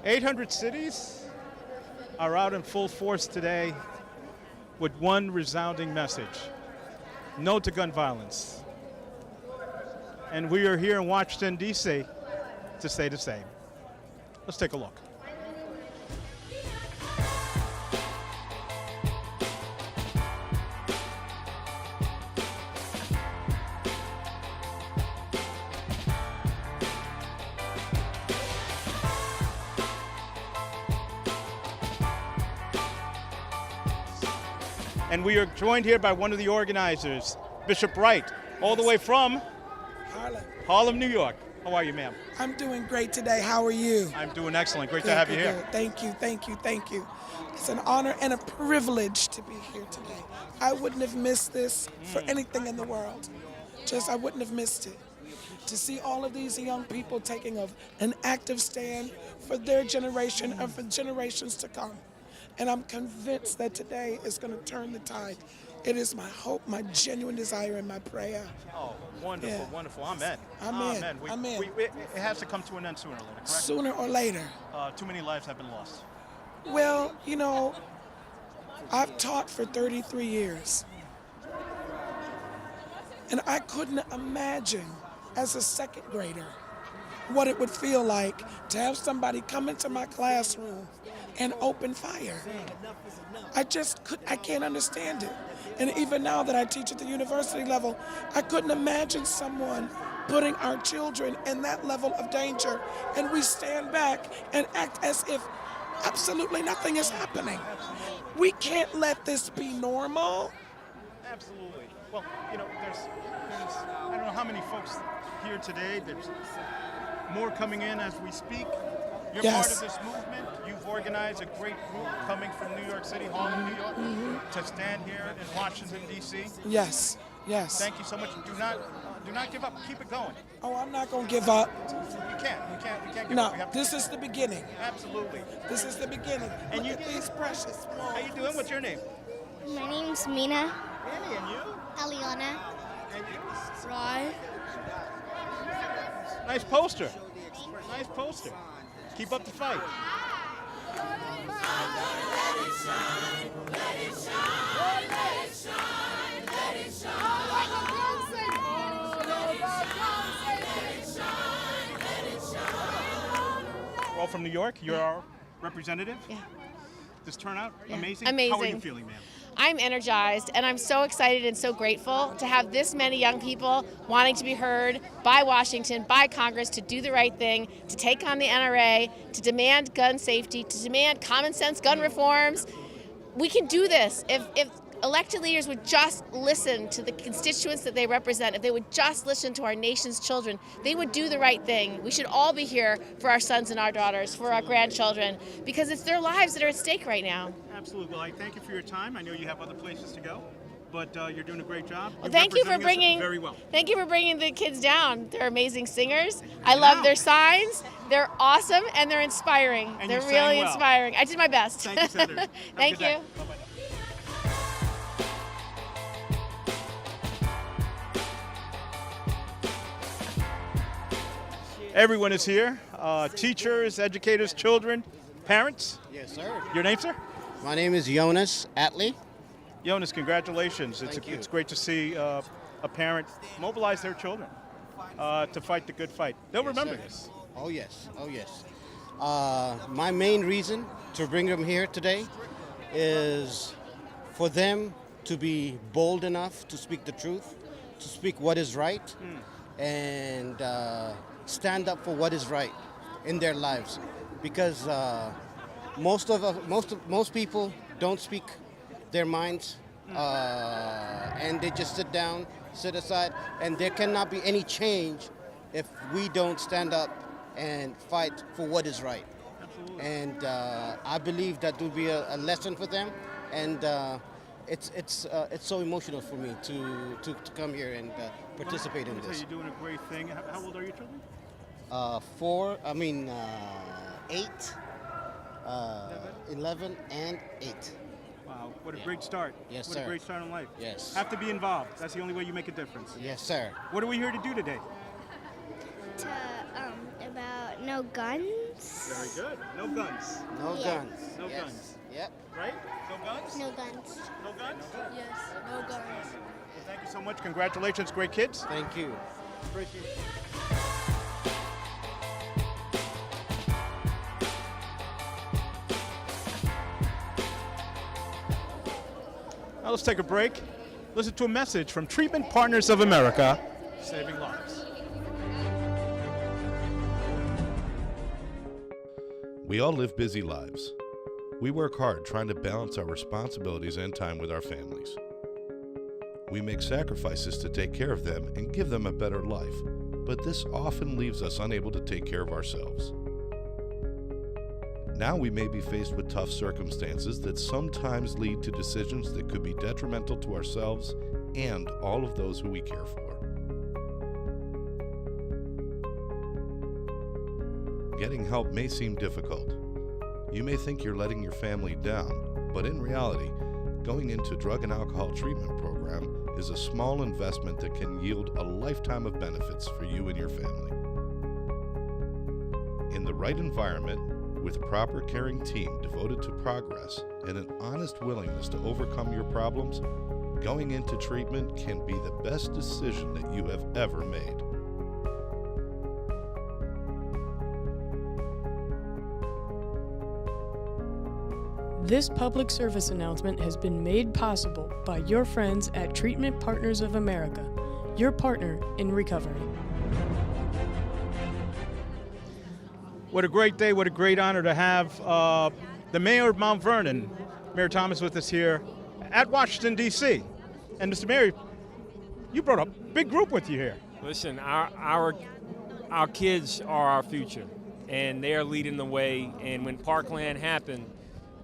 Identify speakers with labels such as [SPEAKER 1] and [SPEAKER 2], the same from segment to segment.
[SPEAKER 1] 800 cities are out in full force today with one resounding message: no to gun violence. And we are here in Washington, D.C. to say the same. Let's take a look. And we are joined here by one of the organizers, Bishop Wright, all the way from Harlem, New York. How are you, ma'am?
[SPEAKER 2] I'm doing great today. How are you?
[SPEAKER 1] I'm doing excellent. Great to have you here.
[SPEAKER 2] Thank you, thank you, thank you. It's an honor and a privilege to be here today. I wouldn't have missed this for anything in the world. I wouldn't have missed it. To see all of these young people taking an active stand for their generation and for generations to come. And I'm convinced that today is going to turn the tide. It is my hope, my genuine desire, and my prayer.
[SPEAKER 1] Oh, wonderful,
[SPEAKER 2] Yeah.
[SPEAKER 1] wonderful. Amen.
[SPEAKER 2] Amen. Amen.
[SPEAKER 1] It has to come to an end sooner or later, correct?
[SPEAKER 2] Sooner or later.
[SPEAKER 1] Too many lives have been lost.
[SPEAKER 2] Well, you know, I've taught for 33 years. And I couldn't imagine as a second grader what it would feel like to have somebody come into my classroom and open fire. I can't understand it. And even now that I teach at the university level, I couldn't imagine someone putting our children in that level of danger, and we stand back and act as if absolutely nothing is happening. We can't let this be normal.
[SPEAKER 1] Absolutely. Well, you know, there's I don't know how many folks here today. There's more coming in as we speak. You're
[SPEAKER 2] Yes.
[SPEAKER 1] part of this movement. You've organized a great group coming from New York City, Harlem, New York, to stand here in Washington, D.C.
[SPEAKER 2] Yes. Yes.
[SPEAKER 1] Thank you so much. Do not give up. Keep it going.
[SPEAKER 2] Oh, I'm not going to give up.
[SPEAKER 1] We can't give
[SPEAKER 2] No,
[SPEAKER 1] up. We have to
[SPEAKER 2] this
[SPEAKER 1] keep
[SPEAKER 2] is the beginning.
[SPEAKER 1] Absolutely.
[SPEAKER 2] This is the beginning.
[SPEAKER 1] And
[SPEAKER 2] Look at these precious
[SPEAKER 1] How you doing? What's your name?
[SPEAKER 3] My name's Mina.
[SPEAKER 1] Annie, and you?
[SPEAKER 3] Eliana.
[SPEAKER 1] And you?
[SPEAKER 3] Rye.
[SPEAKER 1] Nice poster. Nice poster. Keep up the fight. We're all from New York. You're our representative.
[SPEAKER 4] Yeah.
[SPEAKER 1] This turnout,
[SPEAKER 4] Yeah.
[SPEAKER 1] amazing.
[SPEAKER 4] Amazing.
[SPEAKER 1] How are you feeling, ma'am?
[SPEAKER 4] I'm energized, and I'm so excited and so grateful to have this many young people wanting to be heard by Washington, by Congress, to do the right thing, to take on the NRA, to demand gun safety, to demand common sense gun reforms. We can do this if elected leaders would just listen to the constituents that they represent, if they would just listen to our nation's children, they would do the right thing. We should all be here for our sons and our daughters, for our grandchildren, because it's their lives that are at stake right now.
[SPEAKER 1] Absolutely. Well, I thank you for your time. I know you have other places to go, but you're doing a great job.
[SPEAKER 4] Well,
[SPEAKER 1] You're
[SPEAKER 4] thank you for
[SPEAKER 1] representing us
[SPEAKER 4] bringing.
[SPEAKER 1] very well.
[SPEAKER 4] Thank you for bringing the kids down. They're amazing singers. I love their signs. They're awesome and they're inspiring.
[SPEAKER 1] And
[SPEAKER 4] they're
[SPEAKER 1] you sang
[SPEAKER 4] really
[SPEAKER 1] well.
[SPEAKER 4] inspiring. I did my best.
[SPEAKER 1] Thank you, Senator. Have a
[SPEAKER 4] Thank
[SPEAKER 1] good day.
[SPEAKER 4] you.
[SPEAKER 1] Bye-bye. Everyone is here. Teachers, educators, children, parents.
[SPEAKER 5] Yes, sir.
[SPEAKER 1] Your name, sir?
[SPEAKER 5] My name is Jonas Atley.
[SPEAKER 1] Jonas, congratulations.
[SPEAKER 5] Thank you.
[SPEAKER 1] It's great to see a parent mobilize their children to fight the good fight. They'll remember
[SPEAKER 5] sir.
[SPEAKER 1] this.
[SPEAKER 5] Oh, yes. Oh, yes. My main reason to bring them here today is for them to be bold enough to speak the truth, to speak what is right, and stand up for what is right in their lives. Because most people don't speak their minds, and they just sit aside, and there cannot be any change if we don't stand up and fight for what is right.
[SPEAKER 1] Absolutely.
[SPEAKER 5] And I believe that will be a lesson for them, and it's so emotional for me to come here and participate in this.
[SPEAKER 1] You're doing a great thing. How old are your children?
[SPEAKER 5] 8, 11, and 8.
[SPEAKER 1] Wow, what a great start.
[SPEAKER 5] Yes,
[SPEAKER 1] what
[SPEAKER 5] sir.
[SPEAKER 1] a great start in life.
[SPEAKER 5] Yes.
[SPEAKER 1] Have to be involved. That's the only way you make a difference.
[SPEAKER 5] Yes, sir.
[SPEAKER 1] What are we here to do today?
[SPEAKER 3] About no guns.
[SPEAKER 1] Very good. No guns.
[SPEAKER 5] No
[SPEAKER 3] Yeah.
[SPEAKER 5] guns.
[SPEAKER 1] No
[SPEAKER 5] Yes.
[SPEAKER 1] guns.
[SPEAKER 5] Yep.
[SPEAKER 1] Right? No guns?
[SPEAKER 3] No guns.
[SPEAKER 1] No guns?
[SPEAKER 3] Yes, no guns.
[SPEAKER 1] Well, thank you so much. Congratulations. Great kids.
[SPEAKER 5] Thank you.
[SPEAKER 1] Appreciate it. Now let's take a break. Listen to a message from Treatment Partners of America, saving lives.
[SPEAKER 6] We all live busy lives. We work hard trying to balance our responsibilities and time with our families. We make sacrifices to take care of them and give them a better life, but this often leaves us unable to take care of ourselves. Now we may be faced with tough circumstances that sometimes lead to decisions that could be detrimental to ourselves and all of those who we care for. Getting help may seem difficult. You may think you're letting your family down, but in reality, going into drug and alcohol treatment program is a small investment that can yield a lifetime of benefits for you and your family. In the right environment, with a proper caring team devoted to progress and an honest willingness to overcome your problems, going into treatment can be the best decision that you have ever made.
[SPEAKER 7] This public service announcement has been made possible by your friends at Treatment Partners of America, your partner in recovery.
[SPEAKER 1] What a great day, what a great honor to have the mayor of Mount Vernon, Mayor Thomas, with us here at Washington, D.C. And Mr. Mayor, you brought a big group with you here.
[SPEAKER 8] Listen, our kids are our future, and they are leading the way. And when Parkland happened,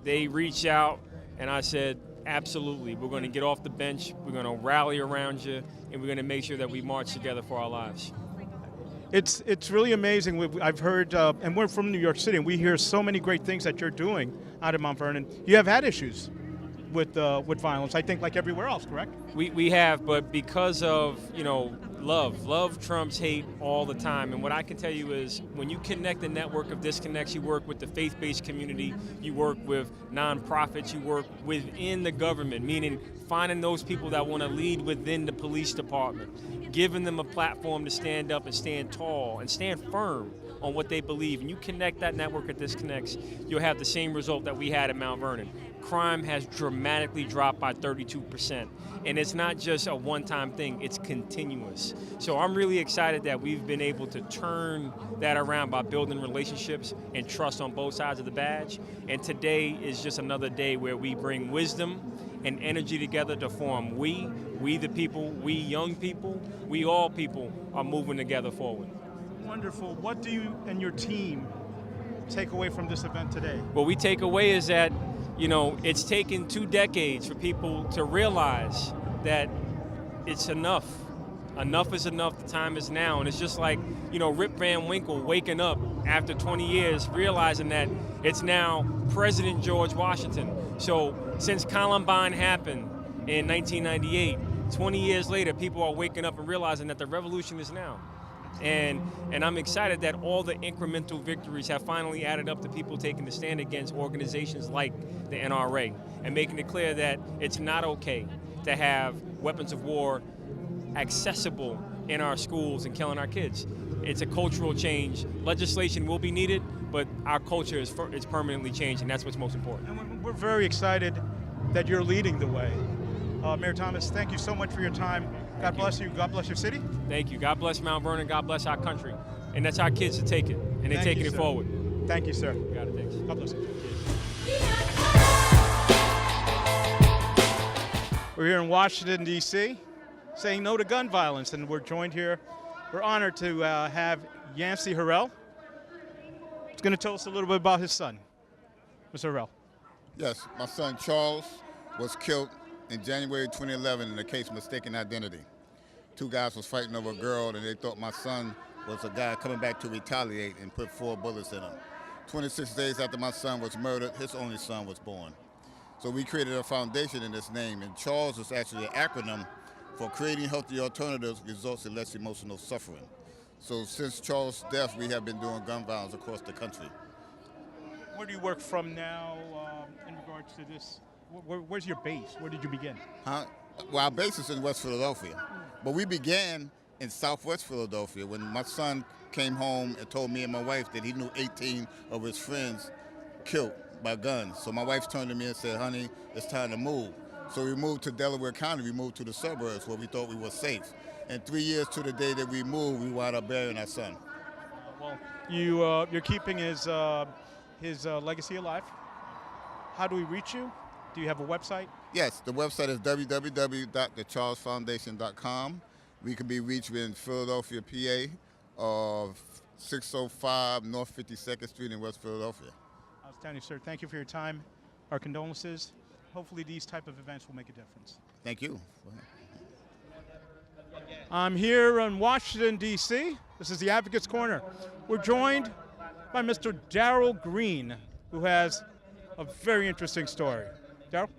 [SPEAKER 8] they reached out, and I said, absolutely, we're going to get off the bench, we're going to rally around you, and we're going to make sure that we march together for our lives.
[SPEAKER 1] It's really amazing. I've heard, and we're from New York City, and we hear so many great things that you're doing out of Mount Vernon. You have had issues with violence, I think, like everywhere else, correct?
[SPEAKER 8] We have, but because of, love trumps hate all the time. And what I can tell you is when you connect the network of disconnects, you work with the faith-based community, you work with nonprofits, you work within the government, meaning finding those people that want to lead within the police department, giving them a platform to stand up and stand tall and stand firm on what they believe. And you connect that network of disconnects, you'll have the same result that we had at Mount Vernon. Crime has dramatically dropped by 32%. And it's not just a one-time thing, it's continuous. So I'm really excited that we've been able to turn that around by building relationships and trust on both sides of the badge. And today is just another day where we bring wisdom and energy together to form we the people, we young people, we all people are moving together forward.
[SPEAKER 1] Wonderful. What do you and your team take away from this event today?
[SPEAKER 8] What we take away is that, it's taken 2 decades for people to realize that it's enough. Enough is enough. The time is now. And it's just like, Rip Van Winkle waking up after 20 years, realizing that it's now President George Washington. So since Columbine happened in 1998, 20 years later, people are waking up and realizing that the revolution is now. And I'm excited that all the incremental victories have finally added up to people taking the stand against organizations like the NRA and making it clear that it's not okay to have weapons of war accessible in our schools and killing our kids. It's a cultural change. Legislation will be needed, but our culture is permanently changed, and that's what's most important.
[SPEAKER 1] And we're very excited that you're leading the way. Mayor Thomas, thank you so much for your time. God bless you. God bless your city.
[SPEAKER 8] Thank you. God bless Mount Vernon. God bless our country. And that's our kids to take it, and they're taking it forward.
[SPEAKER 1] Thank you, sir.
[SPEAKER 8] Got it. Thanks.
[SPEAKER 1] God bless you. We're here in Washington, D.C., saying no to gun violence, and we're joined here. We're honored to have Yancey Harrell. He's going to tell us a little bit about his son. Mr. Harrell.
[SPEAKER 9] Yes, my son Charles was killed in January 2011 in a case of mistaken identity. 2 guys was fighting over a girl, and they thought my son was a guy coming back to retaliate and put 4 bullets in him. 26 days after my son was murdered, his only son was born. So we created a foundation in this name, and Charles is actually an acronym for Creating Healthy Alternatives Results in Less Emotional Suffering. So since Charles' death, we have been doing gun violence across the country.
[SPEAKER 1] Where do you work from now in regards to this? Where's your base? Where did you begin?
[SPEAKER 9] Well, our base is in West Philadelphia, but we began in Southwest Philadelphia when my son came home and told me and my wife that he knew 18 of his friends killed by guns. So my wife turned to me and said, honey, it's time to move. So we moved to Delaware County. We moved to the suburbs where we thought we were safe. And 3 years to the day that we moved, we wound up burying our son.
[SPEAKER 1] Well, you're keeping his legacy alive. How do we reach you? Do you have a website?
[SPEAKER 9] Yes, the website is www.thecharlesfoundation.com. We can be reached in Philadelphia, PA, of 605 North 52nd Street in West Philadelphia.
[SPEAKER 1] Outstanding, sir. Thank you for your time. Our condolences. Hopefully these type of events will make a difference.
[SPEAKER 9] Thank you.
[SPEAKER 1] I'm here in Washington, D.C. This is the Advocates Corner. We're joined by Mr. Darrell Green, who has a very interesting story. Darrell?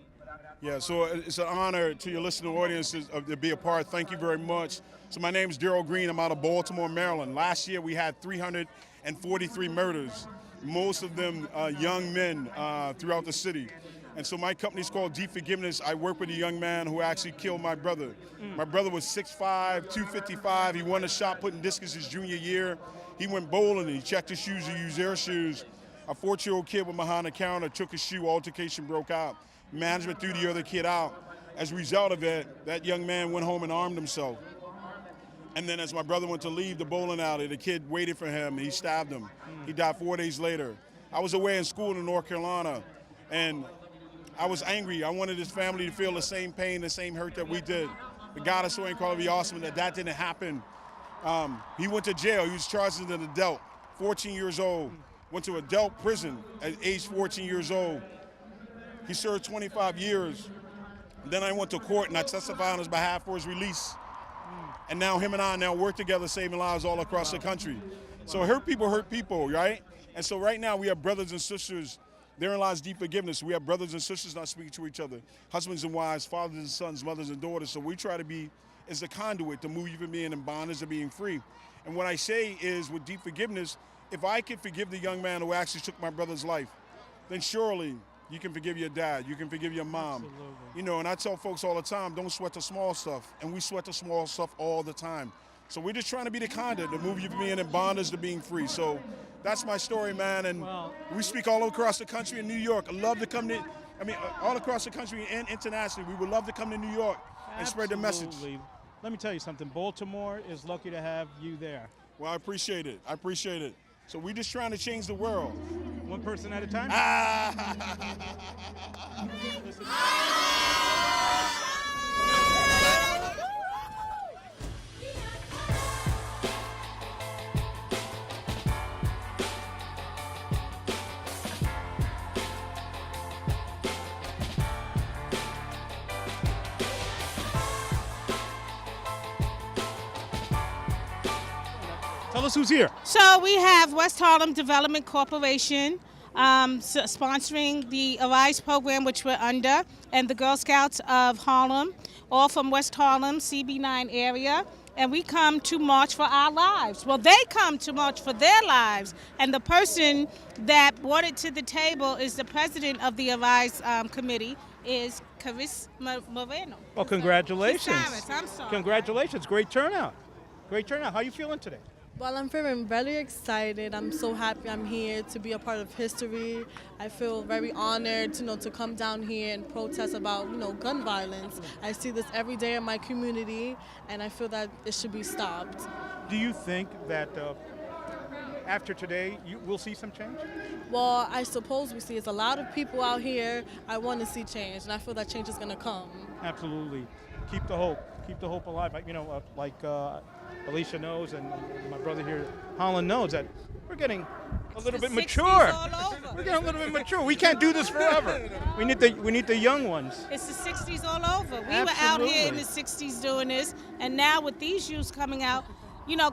[SPEAKER 10] Yeah, so it's an honor to your listening audience to be a part. Thank you very much. So my name is Darrell Green. I'm out of Baltimore, Maryland. Last year we had 343 murders, most of them young men throughout the city. And so my company's called Deep Forgiveness. I work with a young man who actually killed my brother. My brother was 6'5", 255. He won a shot putting discus his junior year. He went bowling and he checked his shoes. He used air shoes. A 14-year-old kid went behind the counter, took his shoe, altercation broke out. Management threw the other kid out. As a result of it, that young man went home and armed himself. And then as my brother went to leave the bowling alley, the kid waited for him and he stabbed him. He died 4 days later. I was away in school in North Carolina, and I was angry. I wanted his family to feel the same pain, the same hurt that we did. But God is so incredibly awesome that didn't happen. He went to jail. He was charged as an adult 14 years old, went to adult prison at age 14 years old. He served 25 years. Then I went to court and I testified on his behalf for his release. And now him and I now work together saving lives all across the country. So hurt people, right? And so right now we have brothers and sisters. Therein lies deep forgiveness. We have brothers and sisters not speaking to each other, husbands and wives, fathers and sons, mothers and daughters. So we try to be as the conduit to move you from being in bondage to being free. And what I say is with deep forgiveness, if I can forgive the young man who actually took my brother's life, then surely you can forgive your dad, you can forgive your mom.
[SPEAKER 1] Absolutely.
[SPEAKER 10] You know, and I tell folks all the time, don't sweat the small stuff. And we sweat the small stuff all the time. So we're just trying to be the conduit to move you from being in bondage to being free. So that's my story, man. And we speak all across the country in New York. I love to come to, all across the country and internationally. We would love to come to New York and spread the message.
[SPEAKER 1] Absolutely. Let me tell you something. Baltimore is lucky to have you there.
[SPEAKER 10] Well, I appreciate it. I appreciate it. So we're just trying to change the world.
[SPEAKER 1] One person at a time? Tell us who's here.
[SPEAKER 11] So we have West Harlem Development Corporation sponsoring the Arise program, which we're under, and the Girl Scouts of Harlem, all from West Harlem, CB9 area. And we come to march for our lives. Well, they come to march for their lives. And the person that brought it to the table is the president of the Arise committee, is Carissa Moreno.
[SPEAKER 1] Well, congratulations.
[SPEAKER 11] I'm sorry.
[SPEAKER 1] Congratulations. Great turnout. Great turnout. How are you feeling today?
[SPEAKER 12] Well, I'm feeling very excited. I'm so happy I'm here to be a part of history. I feel very honored, to come down here and protest about, gun violence. I see this every day in my community, and I feel that it should be stopped.
[SPEAKER 1] Do you think that after today, we'll see some change?
[SPEAKER 12] Well, I suppose we see it's a lot of people out here. I want to see change, and I feel that change is going to come.
[SPEAKER 1] Absolutely. Keep the hope. Keep the hope alive. Like Alicia knows, and my brother here, Holland, knows that we're getting a little bit mature. We're getting a little bit mature. We can't do this forever. We need the young ones.
[SPEAKER 11] It's the 60s all over. We were out here in the 60s doing this, and now with these youths coming out,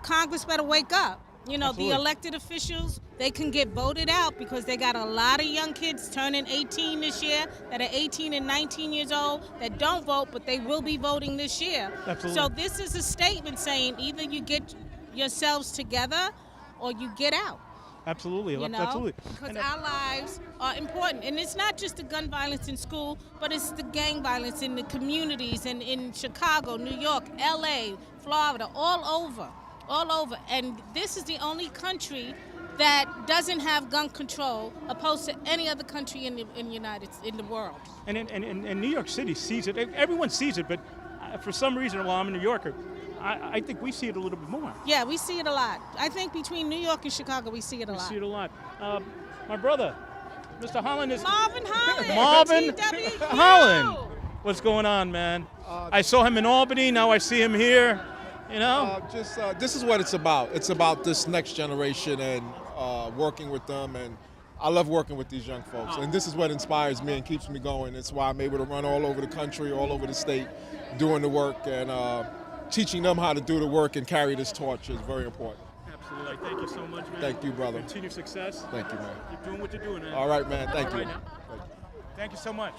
[SPEAKER 11] Congress better wake up. The elected officials, they can get voted out because they got a lot of young kids turning 18 this year that are 18 and 19 years old that don't vote, but they will be voting this year.
[SPEAKER 1] Absolutely.
[SPEAKER 11] So this is a statement saying either you get yourselves together or you get out.
[SPEAKER 1] Absolutely. Absolutely.
[SPEAKER 11] Because our lives are important. And it's not just the gun violence in school, but it's the gang violence in the communities and in Chicago, New York, LA, Florida, all over. And this is the only country that doesn't have gun control opposed to any other country in the world.
[SPEAKER 1] And New York City sees it. Everyone sees it, but for some reason, while I'm a New Yorker, I think we see it a little bit more.
[SPEAKER 11] Yeah, we see it a lot. I think between New York and Chicago, we see it a lot.
[SPEAKER 1] We see it a lot. My brother, Mr. Holland is...
[SPEAKER 11] Marvin Holland.
[SPEAKER 1] Marvin
[SPEAKER 11] TWU.
[SPEAKER 1] Holland. What's going on, man? I saw him in Albany. Now I see him here.
[SPEAKER 13] This is what it's about. It's about this next generation and working with them, and I love working with these young folks. And this is what inspires me and keeps me going. It's why I'm able to run all over the country, all over the state, doing the work, and teaching them how to do the work and carry this torch is very important.
[SPEAKER 1] Absolutely. Thank you so much, man.
[SPEAKER 13] Thank you, brother.
[SPEAKER 1] Continued success.
[SPEAKER 13] Thank you, man.
[SPEAKER 1] Keep doing what you're doing, man.
[SPEAKER 13] All right, man. Thank you.
[SPEAKER 1] Right now. Thank you so much.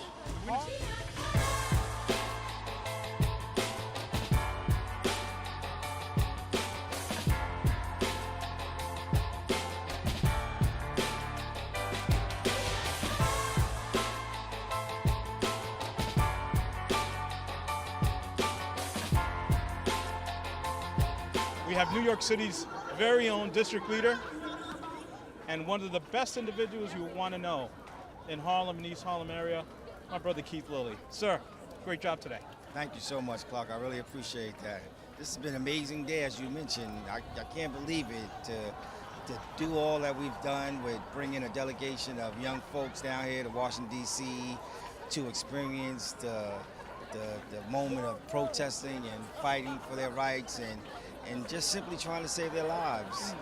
[SPEAKER 1] We have New York City's very own district leader and one of the best individuals you would want to know in Harlem and East Harlem area, my brother Keith Lilly. Sir, great job today.
[SPEAKER 14] Thank you so much, Clark. I really appreciate that. This has been an amazing day, as you mentioned. I can't believe it to do all that we've done with bringing a delegation of young folks down here to Washington, D.C. to experience the moment of protesting and fighting for their rights and just simply trying to save their lives.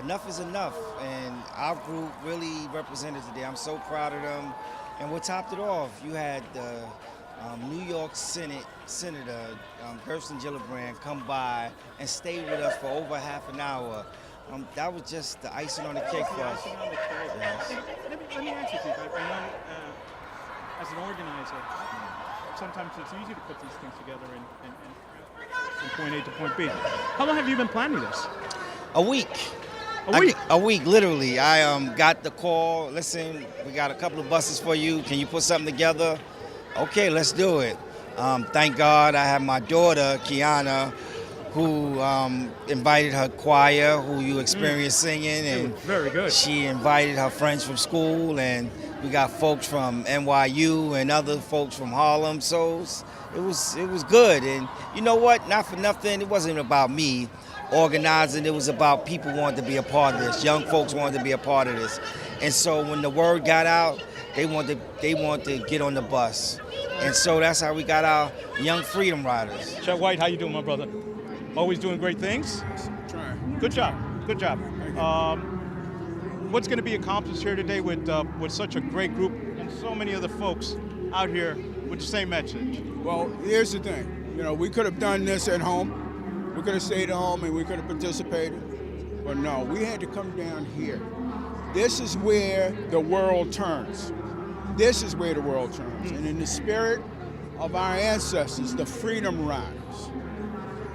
[SPEAKER 14] enough is enough, and our group really represented today. I'm so proud of them. And what topped it off, you had the New York Senator Kirsten Gillibrand come by and stay with us for over half an hour. That was just the icing on the cake for us. Yes.
[SPEAKER 1] Let me ask you, Steve. I know as an organizer, sometimes it's easy to put these things together and from point A to point B. How long have you been planning this?
[SPEAKER 14] A week. A week, literally. I got the call. Listen, we got a couple of buses for you. Can you put something together? Okay, let's do it. Thank God I have my daughter, Kiana, who invited her choir, who you experienced singing, and
[SPEAKER 1] very good.
[SPEAKER 14] She invited her friends from school, and we got folks from NYU and other folks from Harlem. So it was good. And you know what? Not for nothing, it wasn't about me organizing. It was about people wanting to be a part of this. Young folks wanted to be a part of this. And so when the word got out, they wanted to get on the bus. And so that's how we got our Young Freedom Riders.
[SPEAKER 1] Chuck White, how you doing, my brother? Always doing great things?
[SPEAKER 15] Trying.
[SPEAKER 1] Good job. Good job. What's going to be accomplished here today with such a great group and so many other folks out here with the same message?
[SPEAKER 15] Well, here's the thing. You know, we could have done this at home. We could have stayed at home and we could have participated. But no, we had to come down here. This is where the world turns. This is where the world turns. And in the spirit of our ancestors, the Freedom Riders,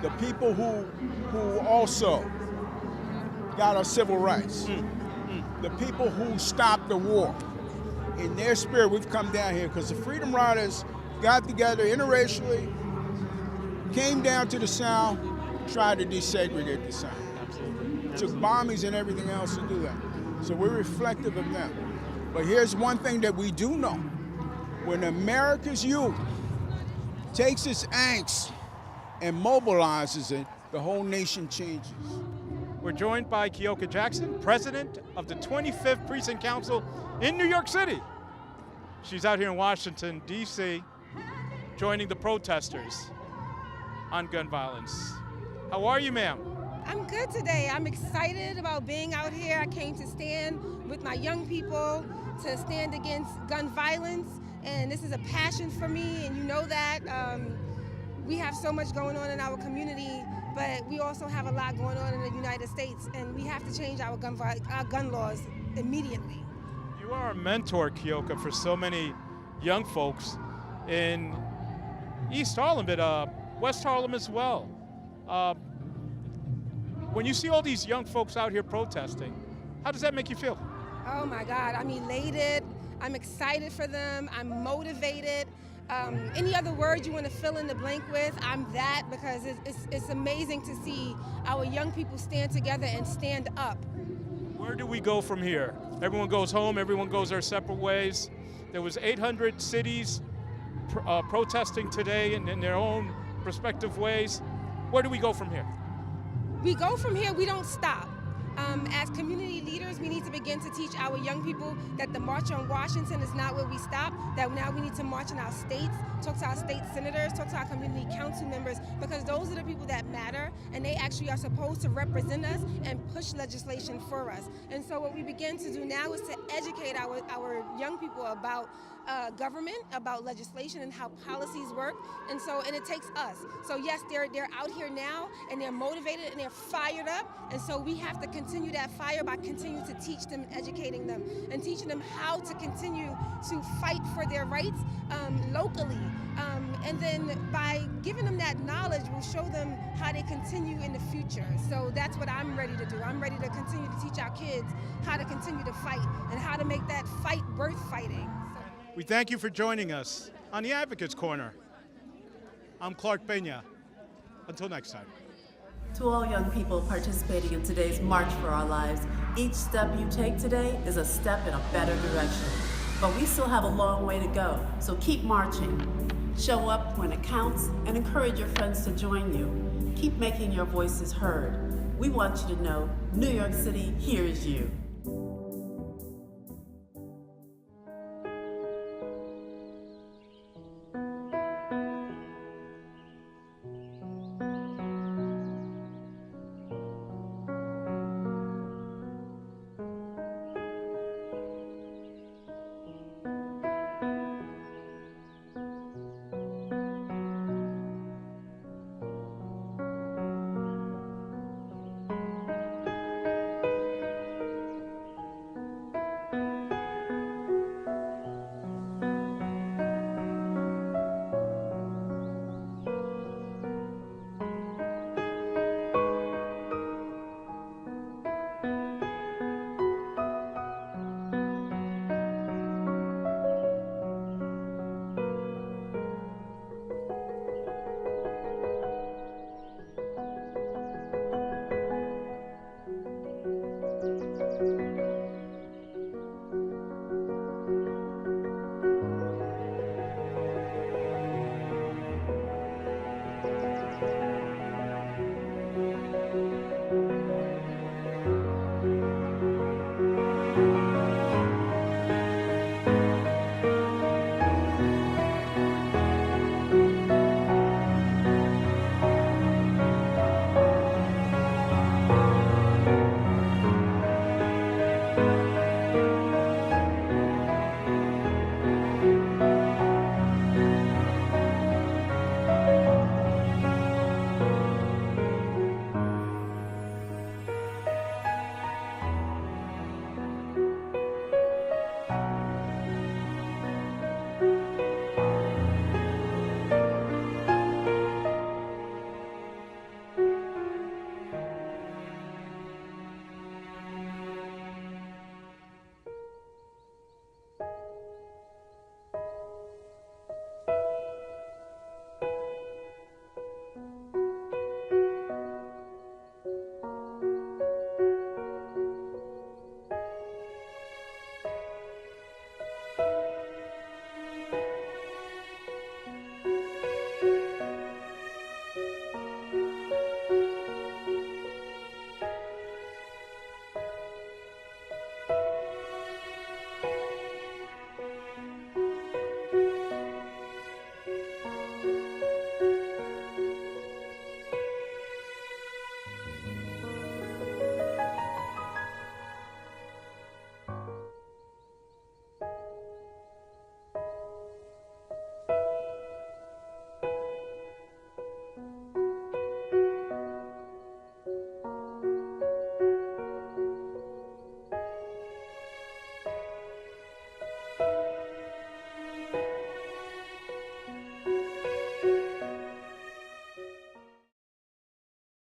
[SPEAKER 15] the people who also got our civil rights, the people who stopped the war, in their spirit, we've come down here because the Freedom Riders got together interracially, came down to the South, tried to desegregate the South. Absolutely. Took bombings and everything else to do that. So we're reflective of them. But here's one thing that we do know. When America's youth takes its angst and mobilizes it, the whole nation changes.
[SPEAKER 1] We're joined by Keoka Jackson, president of the 25th Precinct Council in New York City. She's out here in Washington, D.C., joining the protesters on gun violence. How are you, ma'am?
[SPEAKER 16] I'm good today. I'm excited about being out here. I came to stand with my young people to stand against gun violence, and this is a passion for me, and you know that. We have so much going on in our community, but we also have a lot going on in the United States, and we have to change our gun laws immediately.
[SPEAKER 1] You are a mentor, Keoka, for so many young folks in East Harlem, but West Harlem as well. When you see all these young folks out here protesting, how does that make you feel?
[SPEAKER 16] Oh my God, I'm elated. I'm excited for them. I'm motivated. Any other words you want to fill in the blank with, I'm that, because it's amazing to see our young people stand together and stand up.
[SPEAKER 1] Where do we go from here? Everyone goes home, everyone goes their separate ways. There was 800 cities protesting today in their own respective ways. Where do we go from here?
[SPEAKER 16] We go from here, we don't stop. As community leaders, we need to begin to teach our young people that the March on Washington is not where we stop, that now we need to march in our states, talk to our state senators, talk to our community council members, because those are the people that matter, and they actually are supposed to represent us and push legislation for us. And so what we begin to do now is to educate our young people about government, about legislation and how policies work, and it takes us. So yes, they're out here now, and they're motivated and they're fired up, and so we have to continue that fire by continuing to teach them, educating them, and teaching them how to continue to fight for their rights locally. And then by giving them that knowledge, we'll show them how they continue in the future. So that's what I'm ready to do. I'm ready to continue to teach our kids how to continue to fight and how to make that fight worth fighting.
[SPEAKER 1] We thank you for joining us on the Advocates Corner. I'm Clark Pena. Until next time.
[SPEAKER 17] To all young people participating in today's March for Our Lives, each step you take today is a step in a better direction. But we still have a long way to go, so keep marching. Show up when it counts and encourage your friends to join you. Keep making your voices heard. We want you to know New York City hears you.